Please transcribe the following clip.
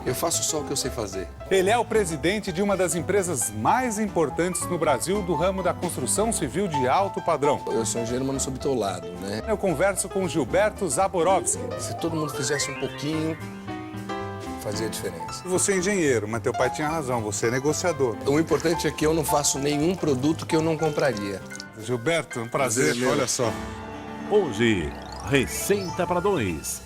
Eu faço só o que eu sei fazer. Ele é o presidente de uma das empresas mais importantes no Brasil do ramo da construção civil de alto padrão. Eu sou engenheiro, mas não sou bitolado, né? Eu converso com Gilberto Zaborowski. Se todo mundo fizesse um pouquinho, fazia diferença. Você é engenheiro, mas teu pai tinha razão, você é negociador. O importante é que eu não faço nenhum produto que eu não compraria. Gilberto, um prazer, Prazer, olha só. Hoje, Receita para Dois.